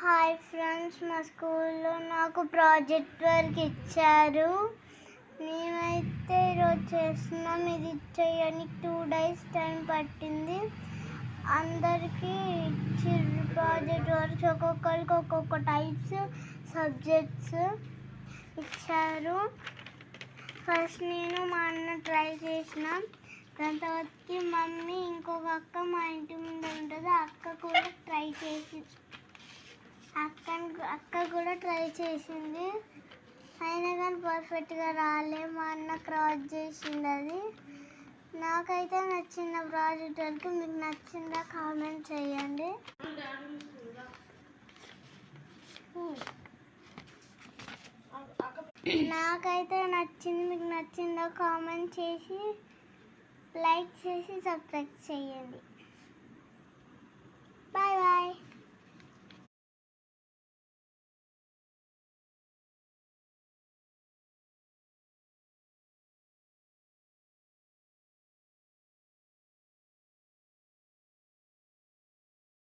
Hi friends, మా స్కూల్లో నాకు ప్రాజెక్ట్ వర్క్ ఇచ్చారు. మేమైతే ఈరోజు చేస్తున్నాం. ఇది చేయడానికి 2 days టైం పట్టింది. అందరికీ ఇచ్చారు ప్రాజెక్ట్ వర్క్. ఒక్కొక్కరికి ఒక్కొక్క టైప్స్ సబ్జెక్ట్స్ ఇచ్చారు. ఫస్ట్ నేను మా అన్న ట్రై చేసినాం. దాని తర్వాతకి మమ్మీ, ఇంకొక అక్క మా ఇంటి ముందు ఉంటుంది, అక్క కూడా ట్రై చేసి అక్క కూడా ట్రై చేసింది. అయినా కానీ పర్ఫెక్ట్గా రాలే. మా అన్న క్రాస్ చేసింది. అది నాకైతే నచ్చిన ప్రాజెక్ట్ వరకు మీకు నచ్చిందా కామెంట్ చేయండి. నాకైతే నచ్చింది. మీకు నచ్చిందా కామెంట్ చేసి లైక్ చేసి సబ్స్క్రైబ్ చేయండి.